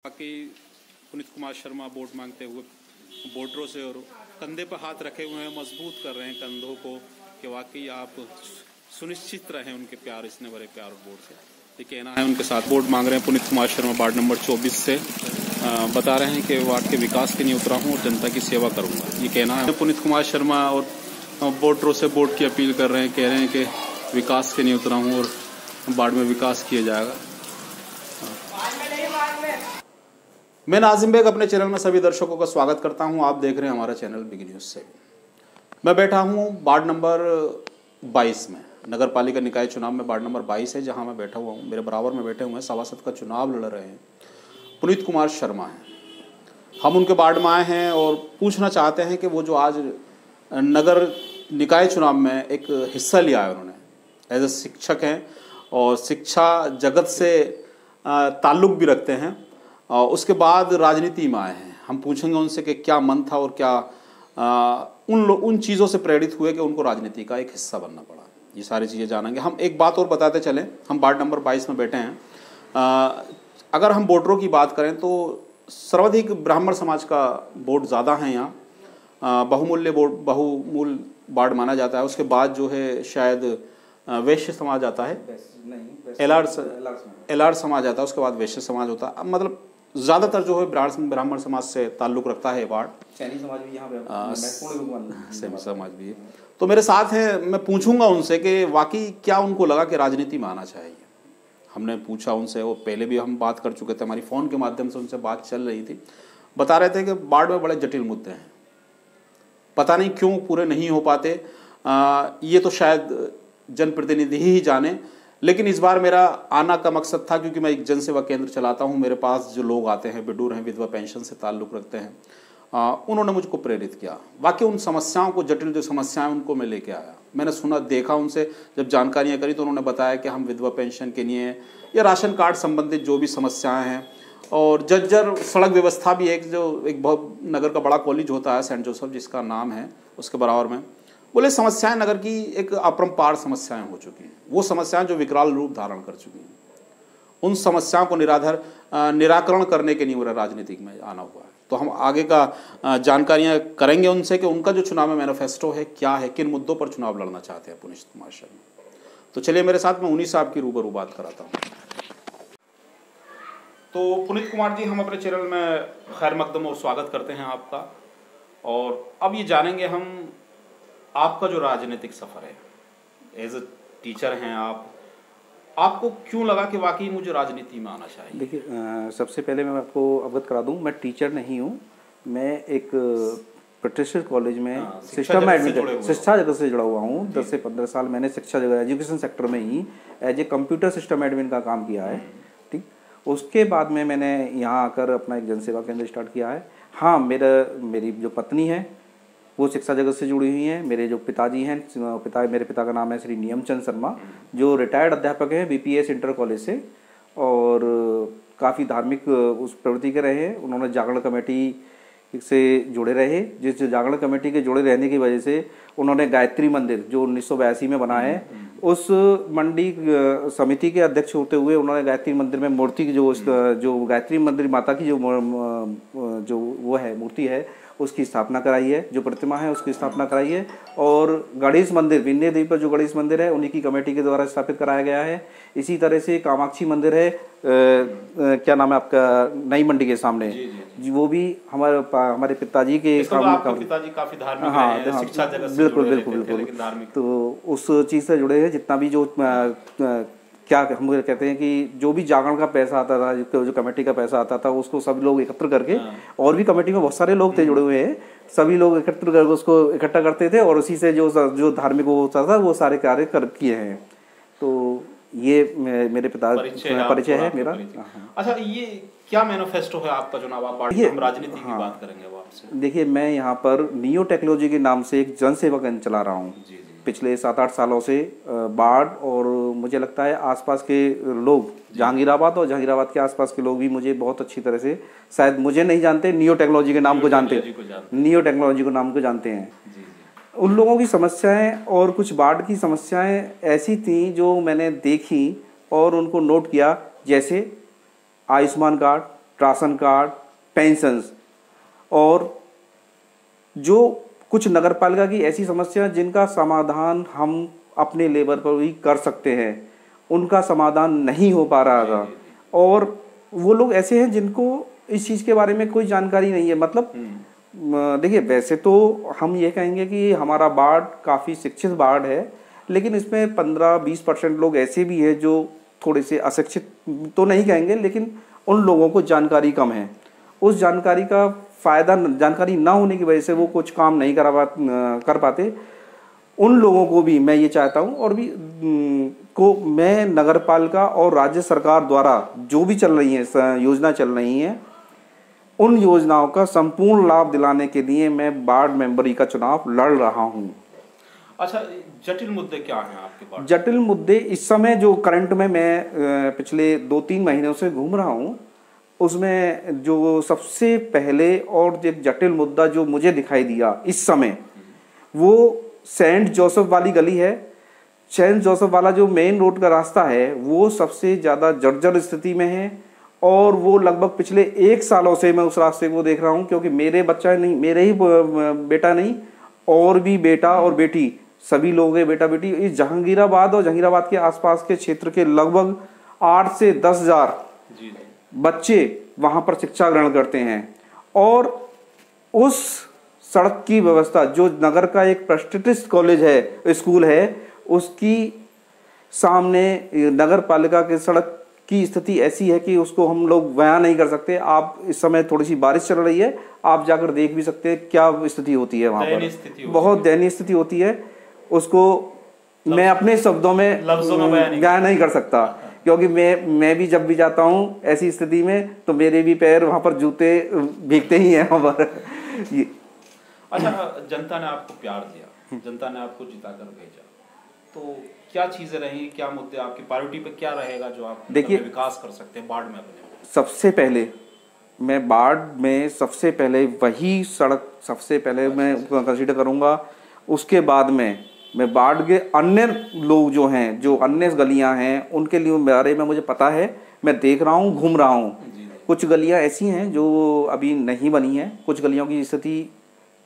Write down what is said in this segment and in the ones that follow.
बाकी पुनीत कुमार शर्मा वोट मांगते हुए वोटरों से और कंधे पर हाथ रखे हुए हैं, मजबूत कर रहे हैं कंधों को कि वाकई आप सुनिश्चित रहें उनके प्यार, इतने बड़े प्यार और वोट से। ये कहना है उनके साथ वोट मांग रहे हैं पुनीत कुमार शर्मा वार्ड नंबर 24 से। बता रहे हैं कि वार्ड के विकास के लिए उतरा हूँ और जनता की सेवा करूँगा, ये कहना है पुनीत कुमार शर्मा। और वोटरों से वोट की अपील कर रहे हैं, कह रहे हैं कि विकास के लिए उतरा हूँ और वार्ड में विकास किया जाएगा। मैं नाजिम बेग अपने चैनल में सभी दर्शकों का स्वागत करता हूं। आप देख रहे हैं हमारा चैनल बिग न्यूज से। मैं बैठा हूं वार्ड नंबर 22 में, नगर पालिका निकाय चुनाव में वार्ड नंबर 22 है जहां मैं बैठा हुआ हूं। मेरे बराबर में बैठे हुए हैं सभासद का चुनाव लड़ रहे हैं पुनीत कुमार शर्मा हैं। हम उनके वार्ड में आए हैं और पूछना चाहते हैं कि वो जो आज नगर निकाय चुनाव में एक हिस्सा लिया है, उन्होंने एज ए शिक्षक हैं और शिक्षा जगत से ताल्लुक़ भी रखते हैं और उसके बाद राजनीति में आए हैं। हम पूछेंगे उनसे कि क्या मन था और क्या उन चीज़ों से प्रेरित हुए कि उनको राजनीति का एक हिस्सा बनना पड़ा। ये सारी चीज़ें जानेंगे। हम एक बात और बताते चलें, हम वार्ड नंबर 22 में बैठे हैं। अगर हम वोटरों की बात करें तो सर्वाधिक ब्राह्मण समाज का वोट ज़्यादा है यहाँ। बहुमूल्य वार्ड माना जाता है। उसके बाद जो है शायद वैश्य समाज आता है, एलआर समाज आता है, उसके बाद वैश्य समाज होता है। मतलब ज़्यादातर जो है ब्राह्मण समाज से ताल्लुक़ रखता है वार्ड। सैनी समाज भी यहाँ पे सैनी समाज भी है। तो मेरे साथ हैं, मैं पूछूंगा उनसे कि वाकई क्या उनको लगा कि राजनीति में आना चाहिए। हमने पूछा उनसे, वो पहले भी हम बात कर चुके थे, हमारी फ़ोन के माध्यम से उनसे बात चल रही थी। बता रहे थे कि वार्ड में बड़े जटिल मुद्दे हैं, पता नहीं क्यों पूरे नहीं हो पाते। ये तो शायद जनप्रतिनिधि ही जाने, लेकिन इस बार मेरा आना का मकसद था क्योंकि मैं एक जन सेवा केंद्र चलाता हूं। मेरे पास जो लोग आते हैं विडूर हैं, विधवा पेंशन से ताल्लुक़ रखते हैं, उन्होंने मुझको प्रेरित किया। वाकई उन समस्याओं को, जटिल जो समस्याएं उनको मैं लेके आया। मैंने सुना, देखा उनसे, जब जानकारियां करी तो उन्होंने बताया कि हम विधवा पेंशन के लिए या राशन कार्ड संबंधित जो भी समस्याएँ हैं, और जर्जर सड़क व्यवस्था भी एक बहुत नगर का बड़ा कॉलेज होता है सेंट जोसेफ जिसका नाम है, उसके बराबर में बोले समस्याएं नगर की एक अपरंपार समस्याएं हो चुकी हैं। वो समस्याएं जो विकराल रूप धारण कर चुकी हैं, उन समस्याओं को निराकरण करने के लिए मेरा राजनीतिक में आना हुआ है। तो हम आगे का जानकारियां करेंगे उनसे कि उनका जो चुनाव में मैनिफेस्टो है क्या है, किन मुद्दों पर चुनाव लड़ना चाहते हैं पुनीत कुमार शर्मा। तो चलिए मेरे साथ, मैं उन्हीं साहब की रूबरू बात कराता हूँ। तो पुनीत कुमार जी, हम अपने चैनल में खैर मकदम और स्वागत करते हैं आपका। और अब ये जानेंगे हम आपका जो राजनीतिक सफ़र है, एज ए टीचर हैं आपको क्यों लगा कि वाकई मुझे राजनीति में आना चाहिए? देखिए, सबसे पहले मैं आपको अवगत करा दूं, मैं टीचर नहीं हूं। मैं एक प्रतिष्ठित कॉलेज में शिक्षा जगत से जुड़ा हुआ हूं। 10 से 15 साल मैंने शिक्षा जगत, एजुकेशन सेक्टर में ही as a computer system admin का काम किया है। ठीक, उसके बाद में मैंने यहाँ आकर अपना एक जनसेवा केंद्र स्टार्ट किया है। हाँ, मेरी जो पत्नी है वो शिक्षा जगत से जुड़ी हुई हैं। मेरे जो पिताजी हैं, मेरे पिता का नाम है श्री नियमचंद शर्मा, जो रिटायर्ड अध्यापक हैं बीपीएस इंटर कॉलेज से, और काफ़ी धार्मिक उस प्रवृत्ति के रहे हैं। उन्होंने जागरण कमेटी से जुड़े रहे, जिस जागरण कमेटी के जुड़े रहने की वजह से उन्होंने गायत्री मंदिर जो 1982 में बना है, उस मंडी समिति के अध्यक्ष होते हुए उन्होंने गायत्री मंदिर में मूर्ति की जो गायत्री मंदिर माता की जो वो है मूर्ति है उसकी स्थापना कराई है, जो प्रतिमा है उसकी स्थापना कराई है। और गणेश मंदिर विन्ध्य द्वीप पर जो गणेश मंदिर है उन्हीं की कमेटी के द्वारा स्थापित कराया गया है। इसी तरह से कामाक्षी मंदिर है, क्या नाम है आपका, नई मंडी के सामने, जी, वो भी हमारे पिताजी के पिताजी काफी धार्मिक रहे हैं, शिक्षा जगत से बिल्कुल। तो उस चीज़ से जुड़े हैं। जितना भी जो क्या हम कहते हैं कि जो भी जागरण का पैसा आता था, जो कमेटी का पैसा आता था, उसको सब लोग एकत्र करके, और भी कमेटी में बहुत सारे लोग थे जुड़े हुए हैं, सभी लोग एकत्र करके उसको इकट्ठा करते थे, और उसी से जो धार्मिक वो होता था वो सारे कार्य किए हैं। तो ये मेरे पिता परिचय है मेरा। अच्छा, ये क्या मैनिफेस्टो है आपका चुनाव? हम राजनीति की बात करेंगे अब आपसे। देखिए, मैं यहाँ पर नियो टेक्नोलॉजी के नाम से एक जन सेवा केंद्र चला रहा हूँ पिछले 7-8 सालों से। बाढ़ और मुझे लगता है आसपास के लोग, जहांगीराबाद और जहांगीराबाद के आसपास के लोग भी मुझे बहुत अच्छी तरह से, शायद मुझे नहीं जानते, नियो टेक्नोलॉजी के नाम को जानते हैं। उन लोगों की समस्याएं और कुछ बाढ़ की समस्याएं ऐसी थी जो मैंने देखी और उनको नोट किया, जैसे Ayushman card, ration card, pensions, और जो कुछ नगर पालिका की ऐसी समस्या जिनका समाधान हम अपने लेवल पर भी कर सकते हैं, उनका समाधान नहीं हो पा रहा था। और वो लोग ऐसे हैं जिनको इस चीज़ के बारे में कोई जानकारी नहीं है। मतलब देखिए, वैसे तो हम ये कहेंगे कि हमारा वार्ड काफ़ी शिक्षित वार्ड है, लेकिन इसमें 15-20% लोग ऐसे भी हैं जो थोड़े से अशिक्षित तो नहीं कहेंगे, लेकिन उन लोगों को जानकारी कम है। उस जानकारी का फ़ायदा, जानकारी ना होने की वजह से वो कुछ काम नहीं कर पाते। उन लोगों को भी मैं ये चाहता हूँ, और भी को मैं नगर पालिका और राज्य सरकार द्वारा जो भी चल रही है योजना चल रही हैं, उन योजनाओं का संपूर्ण लाभ दिलाने के लिए मैं वार्ड मेंबरी का चुनाव लड़ रहा हूँ। अच्छा, जटिल मुद्दे क्या हैं आपके पास? जटिल मुद्दे इस समय जो करंट में मैं पिछले 2-3 महीनों से घूम रहा हूँ, उसमें जो सबसे पहले और एक जटिल मुद्दा जो मुझे दिखाई दिया इस समय, वो सेंट जोसेफ वाली गली है। सेंट जोसेफ वाला जो मेन रोड का रास्ता है, वो सबसे ज़्यादा जर्जर स्थिति में है, और वो लगभग पिछले 1 सालों से मैं उस रास्ते को देख रहा हूँ, क्योंकि मेरे बच्चा नहीं, मेरे ही बेटा नहीं, और भी बेटा और बेटी, सभी लोग हैं बेटा बेटी। इस जहांगीराबाद और जहांगीराबाद के आसपास के क्षेत्र के लगभग 8 से 10 हज़ार बच्चे वहाँ पर शिक्षा ग्रहण करते हैं। और उस सड़क की व्यवस्था, जो नगर का एक प्रतिष्ठित कॉलेज है, स्कूल है, उसकी सामने नगर पालिका के सड़क की स्थिति ऐसी है कि उसको हम लोग बयां नहीं कर सकते। आप इस समय थोड़ी सी बारिश चल रही है, आप जाकर देख भी सकते हैं क्या स्थिति होती है वहाँ पर। बहुत दयनीय स्थिति होती है, उसको मैं अपने शब्दों में बयां नहीं कर सकता, क्योंकि मैं भी जब भी जाता हूँ ऐसी स्थिति में, तो मेरे भी पैर वहाँ पर जूते भीगते ही हैं वहाँ पर। अच्छा, जनता ने आपको प्यार दिया, जनता ने आपको जिताकर भेजा, तो क्या चीजें रही, क्या मुद्दे आपकी प्रायोरिटी पे क्या रहेगा जो आप देखिए विकास कर सकते हैं वार्ड में अपने? सबसे पहले मैं वार्ड में सबसे पहले वही सड़क सबसे पहले मैं कंसीडर करूँगा। उसके बाद में मैं वार्ड के अन्य लोग जो हैं, जो अन्य गलियां हैं, उनके लिए बारे में मुझे पता है, मैं देख रहा हूँ, घूम रहा हूँ। कुछ गलियां ऐसी हैं जो अभी नहीं बनी हैं, कुछ गलियों की स्थिति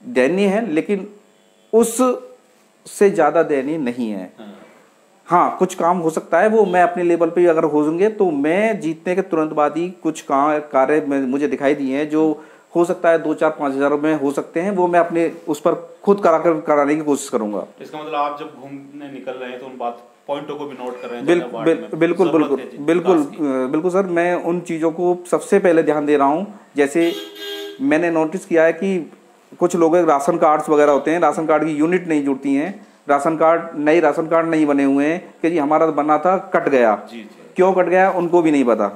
दयनीय है, लेकिन उससे ज़्यादा दयनीय नहीं है। हाँ, कुछ काम हो सकता है, वो मैं अपने लेवल पे अगर हो जाएंगे तो मैं जीतने के तुरंत बाद ही कुछ कार्य मुझे दिखाई दिए हैं जो हो सकता है 2-4-5 हज़ार में हो सकते हैं, वो मैं अपने उस पर खुद कराने की कोशिश करूंगा। इसका मतलब आप जब घूमने निकल रहे हैं तो उन बात पॉइंटों को भी नोट कर रहे हैं? बिल्कुल बिल्कुल बिल्कुल बिल्कुल सर, मैं उन चीज़ों को सबसे पहले ध्यान दे रहा हूँ। जैसे मैंने नोटिस किया है कि कुछ लोग राशन कार्ड्स वगैरह होते हैं, राशन कार्ड की यूनिट नहीं जुड़ती हैं, राशन कार्ड नहीं बने हुए हैं कि जी हमारा बना था कट गया। क्यों कट गया उनको भी नहीं पता,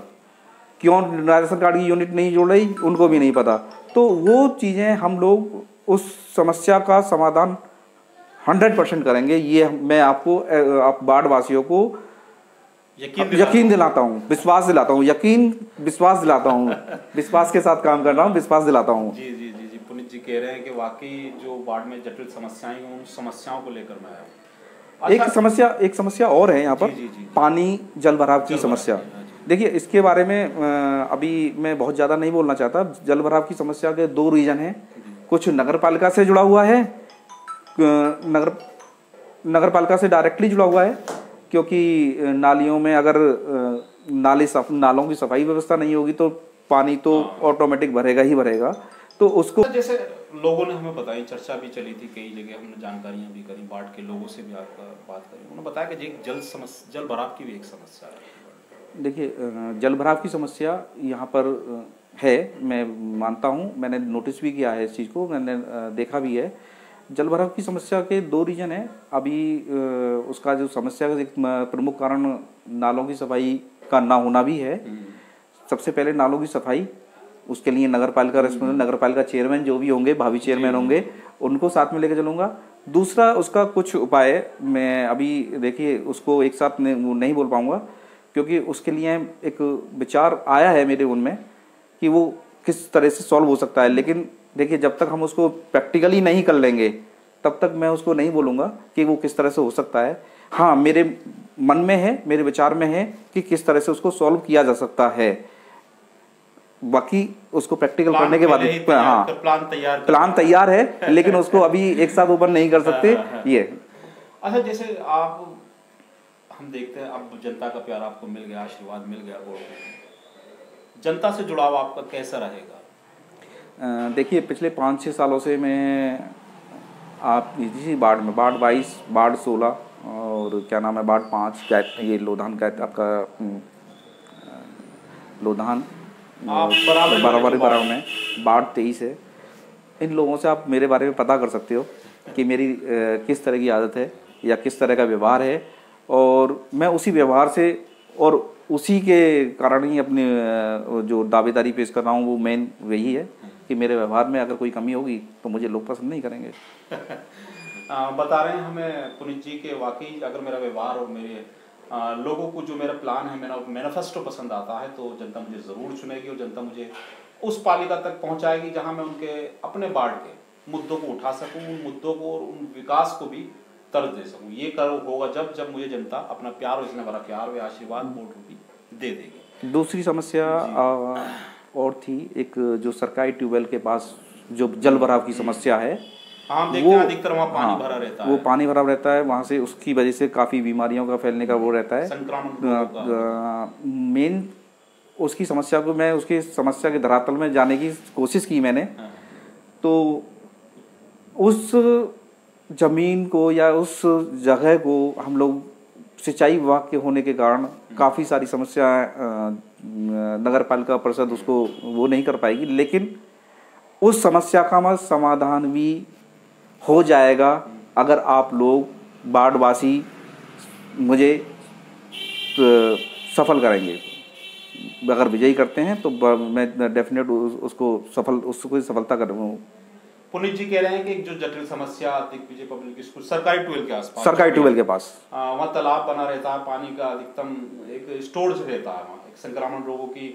क्यों राशन कार्ड की यूनिट नहीं जुड़ रही उनको भी नहीं पता। तो वो चीज़ें हम लोग उस समस्या का समाधान 100% करेंगे, ये मैं आपको आप वार्ड वासियों को यकीन दिलाता हूँ, विश्वास दिलाता हूँ, विश्वास दिलाता हूँ, विश्वास के साथ काम कर रहा हूँ, विश्वास दिलाता हूँ। जी जी जी जी, पुनीत जी कह रहे हैं कि वाकई जो वार्ड में जटिल समस्याएं हैं, उन समस्याओं को लेकर मैं आया। एक समस्या और है यहाँ पर, पानी जल भराव की समस्या। देखिए, इसके बारे में अभी मैं बहुत ज़्यादा नहीं बोलना चाहता। जल भराव की समस्या के 2 रीज़न हैं। कुछ नगर पालिका से जुड़ा हुआ है, नगर पालिका से डायरेक्टली जुड़ा हुआ है, क्योंकि नालियों में अगर नालों की सफाई व्यवस्था नहीं होगी तो पानी तो ऑटोमेटिक भरेगा ही भरेगा। तो उसको जैसे लोगों ने हमें बताई, चर्चा भी चली थी, कई जगह हमने जानकारियां भी करी, वार्ड के लोगों से भी आपका बात करी, उन्होंने बताया कि जल भराव की भी एक समस्या है। देखिए, जल भराव की समस्या यहाँ पर है, मैं मानता हूँ, मैंने नोटिस भी किया है इस चीज़ को, मैंने देखा भी है। जल भराव की समस्या के 2 रीज़न हैं। अभी उसका जो समस्या का एक प्रमुख कारण नालों की सफाई का ना होना भी है। सबसे पहले नालों की सफाई, उसके लिए नगर पालिका चेयरमैन जो भी होंगे, भावी चेयरमैन होंगे, उनको साथ में लेकर चलूँगा। दूसरा उसका कुछ उपाय मैं अभी देखिए उसको एक साथ नहीं बोल पाऊँगा, क्योंकि उसके लिए एक विचार आया है मेरे उनमें कि वो किस तरह से सॉल्व हो सकता है। लेकिन देखिए, जब तक हम उसको प्रैक्टिकली नहीं कर लेंगे तब तक मैं उसको नहीं बोलूँगा कि वो किस तरह से हो सकता है। हाँ, मेरे मन में है, मेरे विचार में है कि किस तरह से उसको सॉल्व किया जा सकता है। बाकी उसको प्रैक्टिकल करने के बाद हाँ प्लान तैयार है, लेकिन उसको अभी एक साथ ऊपर नहीं कर सकते ये। अच्छा, जैसे आप हम देखते हैं अब जनता का प्यार आपको मिल गया, आशीर्वाद मिल गया, और जनता से जुड़ाव आपका कैसा रहेगा? देखिए पिछले 5-6 सालों से मैं आप इसी बाढ़ में, बाढ़ 22, बाढ़ 16 और क्या नाम है बाढ़ 5, ये लोधान का आपका लोधान बराबर में बाढ़ 23 है। इन लोगों से आप मेरे बारे में पता कर सकते हो कि मेरी किस तरह की आदत है या किस तरह का व्यवहार है, और मैं उसी व्यवहार से और उसी के कारण ही अपने जो दावेदारी पेश कर रहा हूँ वो मेन वही है कि मेरे व्यवहार में अगर कोई कमी होगी तो मुझे लोग पसंद नहीं करेंगे। बता रहे हैं हमें पुनीत जी के वाकई अगर मेरा व्यवहार और मेरे लोगों को जो मेरा प्लान है, मेरा मैनिफेस्टो पसंद आता है तो जनता मुझे ज़रूर चुनेगी और जनता मुझे उस पालिका तक पहुंचाएगी जहां मैं उनके अपने वार्ड के मुद्दों को उठा सकूं, उन मुद्दों को और उन विकास को भी तर्ज दे सकूं। ये होगा जब मुझे जनता अपना प्यार और इतना बड़ा प्यार व आशीर्वाद वोट रूपी दे देगी। दूसरी समस्या और थी, एक जो सरकारी ट्यूबवेल के पास जो जल भराव की समस्या है, हम देखते हैं अधिकतर वहाँ पानी भरा रहता है, वो पानी भरा रहता है, वहाँ से उसकी वजह से काफ़ी बीमारियों का फैलने का वो रहता है, संक्रमण। मेन उसकी समस्या को मैं उसकी समस्या के धरातल में जाने की कोशिश की मैंने, तो उस जमीन को या उस जगह को हम लोग सिंचाई विभाग के होने के कारण काफ़ी सारी समस्याएं नगर पालिका परिषद उसको वो नहीं कर पाएगी, लेकिन उस समस्या का समाधान भी हो जाएगा अगर आप लोग बाढ़वासी मुझे सफल करेंगे। अगर विजयी करते हैं तो मैं डेफिनेट उसको सफलता करूँगा। पुनीत जी कह रहे हैं कि जो जटिल समस्या दिग्विजय पब्लिक स्कूल सरकारी ट्यूबवेल के आसपास, सरकारी ट्यूबवेल के पास वहाँ तालाब बना रहता है, पानी का अधिकतम एक स्टोरेज रहता है, वहाँ एक संक्रमण रोगों की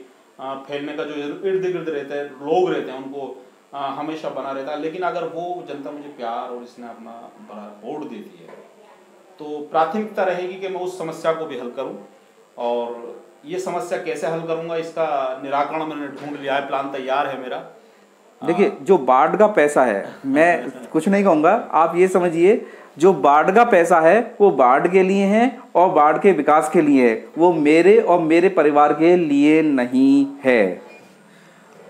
फैलने का जो इर्द गिर्द रहते हैं लोग रहते हैं उनको हमेशा बना रहता है। लेकिन अगर वो जनता मुझे प्यार और इसने अपना बड़ा वोट देती है तो प्राथमिकता रहेगी कि मैं उस समस्या को भी हल करूं, और ये समस्या कैसे हल करूंगा इसका निराकरण मैंने ढूंढ लिया है, प्लान तैयार है मेरा। देखिए जो बाढ़ का पैसा है, मैं कुछ नहीं कहूँगा, आप ये समझिए जो बाढ़ का पैसा है वो बाढ़ के लिए है और बाढ़ के विकास के लिए है, वो मेरे और मेरे परिवार के लिए नहीं है।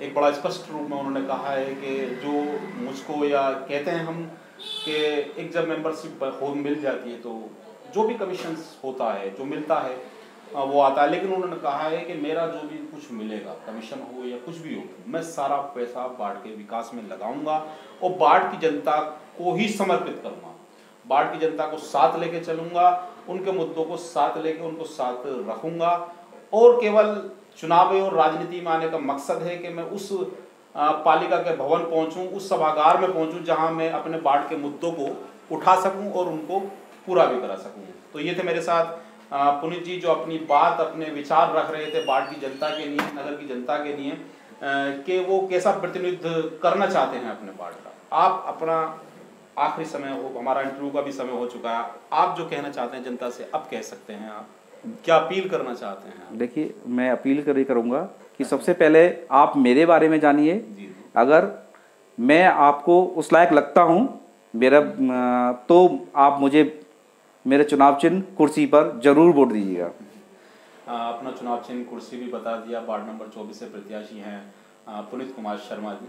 एक बड़ा स्पष्ट रूप में उन्होंने कहा है कि जो मुझको या कहते हैं हम कि एक जब मेंबरशिप हो मिल जाती है तो जो भी कमीशन होता है जो मिलता है वो आता है, लेकिन उन्होंने कहा है कि मेरा जो भी कुछ मिलेगा कमीशन हो या कुछ भी हो, मैं सारा पैसा बाढ़ के विकास में लगाऊंगा और बाढ़ की जनता को ही समर्पित करूंगा, बाढ़ की जनता को साथ लेके चलूंगा, उनके मुद्दों को साथ लेके उनको साथ रखूंगा, और केवल चुनाव और राजनीति में आने का मकसद है कि मैं उस पालिका के भवन पहुंचूं, उस सभागार में पहुंचूं जहां मैं अपने बाढ़ के मुद्दों को उठा सकूं और उनको पूरा भी करा सकूं। तो ये थे मेरे साथ पुनीत जी जो अपनी बात अपने विचार रख रहे थे बाढ़ की जनता के लिए, नगर की जनता के लिए, कि वो कैसा प्रतिनिधित्व करना चाहते हैं अपने बाढ़ का। आप अपना आखिरी समय हो, हमारा इंटरव्यू का भी समय हो चुका है, आप जो कहना चाहते हैं जनता से अब कह सकते हैं, आप क्या अपील करना चाहते हैं? देखिए मैं अपील करूँगा कि सबसे पहले आप मेरे बारे में जानिए, अगर मैं आपको उस लायक लगता हूँ मेरा तो आप मुझे मेरे चुनाव चिन्ह कुर्सी पर जरूर वोट दीजिएगा। अपना चुनाव चिन्ह कुर्सी भी बता दिया, वार्ड नंबर 24 से प्रत्याशी हैं पुनीत कुमार शर्मा जी।